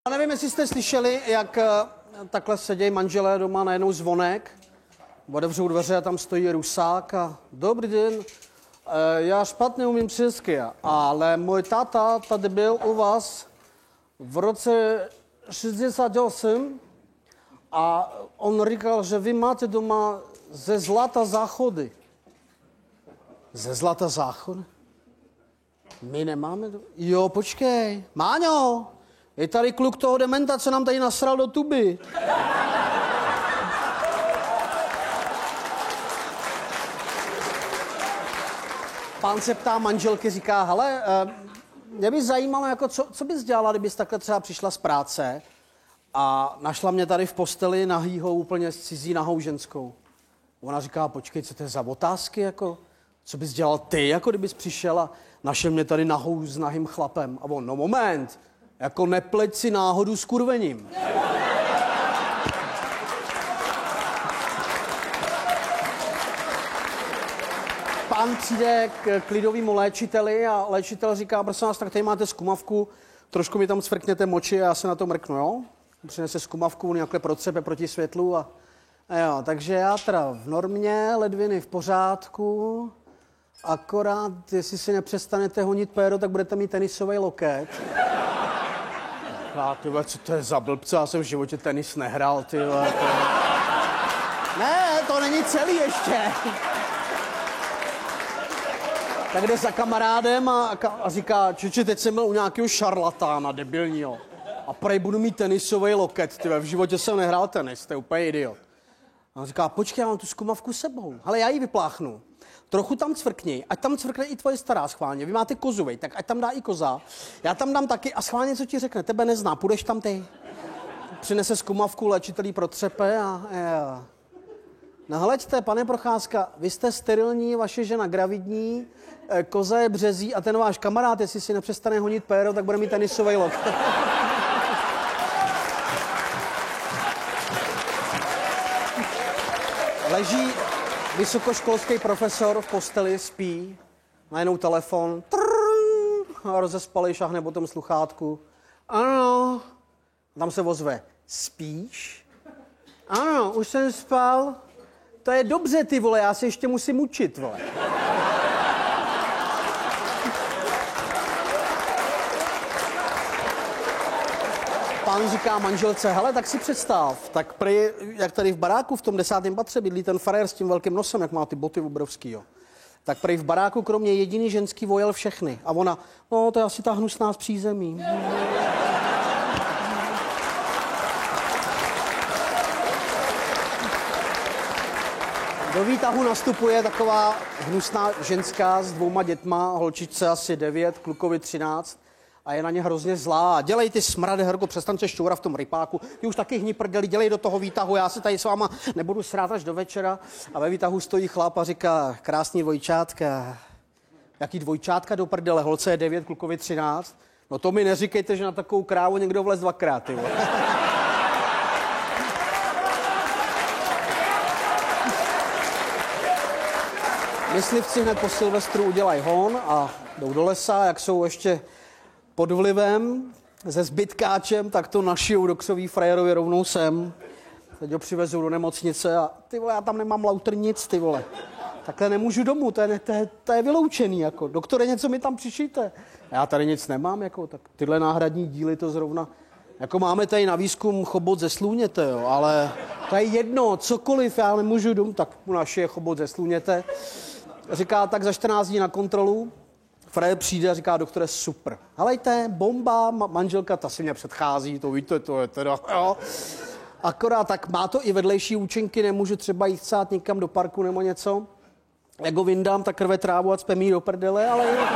Já nevím, jestli jste slyšeli, jak takhle sedějí manželé doma, najednou zvonek, otevřou dveře a tam stojí Rusák a dobrý den, já špatně umím česky, ale můj táta tady byl u vás v roce 68 a on říkal, že vy máte doma ze zlata záchody. Ze zlata záchody? My nemáme doma. Jo, počkej, Máňo, je tady kluk toho dementa, co nám tady nasral do tuby. Pán se ptá manželky, říká, hele, mě by zajímalo, jako co bys dělala, kdybys takhle třeba přišla z práce a našla mě tady v posteli nahýho úplně s cizí nahou ženskou. Ona říká, počkej, co to je za otázky, jako, co bys dělal ty, jako kdybys přišel a našel mě tady nahou s nahým chlapem. A on, no moment, jako nepleť si náhodu s kurvením. Pán přijde k lidovému léčiteli a léčitel říká, prosím vás, tak tady máte zkumavku, trošku mi tam cvrkněte moči a já se na to mrknu, jo? Přinese zkumavku, on nějaké procebe proti světlu a jo, takže já teda v normě, ledviny v pořádku, akorát, jestli si nepřestanete honit péro, tak budete mít tenisový loket. A tyhle, co to je za blbce, já jsem v životě tenis nehrál, tyhle. Ne, to není celý ještě. Tak jde za kamarádem a říká, čiči, teď jsem byl u nějakého šarlatána debilního. A prej budu mít tenisový loket, tyhle, v životě jsem nehrál tenis, to je úplně idiot. A on říká, počkej, já mám tu zkumavku sebou, ale já ji vypláchnu. Trochu tam cvrkni, ať tam cvrkne i tvoje stará schválně. Vy máte kozu, vej, tak ať tam dá i koza. Já tam dám taky a schválně, co ti řekne, tebe nezná, půjdeš tam ty. Přinese zkumavku, léčitelí protřepe a jo. No hleďte, pane Procházka, vy jste sterilní, vaše žena gravidní, koza je březí a ten váš kamarád, jestli si nepřestane honit péro, tak bude mít tenisový lok. Leží vysokoškolský profesor v posteli, spí, najednou telefon, a rozespalý, šahne po tom sluchátku. Ano, tam se ozve, spíš? Ano, už jsem spal. To je dobře, ty vole, já se ještě musím učit, vole. Pán říká manželce, hele, tak si představ, tak prý, jak tady v baráku v tom 10. patře bydlí ten frajer s tím velkým nosem, jak má ty boty obrovský, jo. Tak prý v baráku kromě jediný ženský vojel všechny. A ona, no, to je asi ta hnusná z přízemí. Do výtahu nastupuje taková hnusná ženská s 2 dětma, holčičce asi 9, klukovi 13 a je na ně hrozně zlá. Dělej ty smrade, Herko, přestaň se šťourat v tom rypáku. Ty už taky hni prdeli, dělej do toho výtahu, já se tady s váma nebudu srát až do večera. A ve výtahu stojí chlap a říká, krásný dvojčátka. Jaký dvojčátka do prdele, holce je 9, klukovi 13. No to mi neříkejte, že na takovou krávu někdo vlez 2krát, ty vole. Myslivci hned po Silvestru udělají hon a jdou do lesa, jak jsou ještě pod vlivem se zbytkáčem, tak to našijou do ksový frajerovi rovnou sem. Teď ho přivezou do nemocnice a ty vole, já tam nemám lauter nic, ty vole. Takhle nemůžu domů, to je vyloučený, jako. Doktore, něco mi tam přišijte. Já tady nic nemám, jako, tak tyhle náhradní díly to zrovna, jako máme tady na výzkum chobot ze slůněte, jo, ale to je jedno, cokoliv, já nemůžu domů, tak u našeho chobot ze slůněte. Říká, tak za 14 dní na kontrolu. Frajer přijde a říká, doktore, super. Helejte, bomba, manželka, ta si mě předchází, to víte, to je teda, jo. Akorát tak má to i vedlejší účinky, nemůžu třeba jít sát někam do parku nebo něco. Jak ho vyndám, tak rve trávu a cpe mý do prdele, ale jinak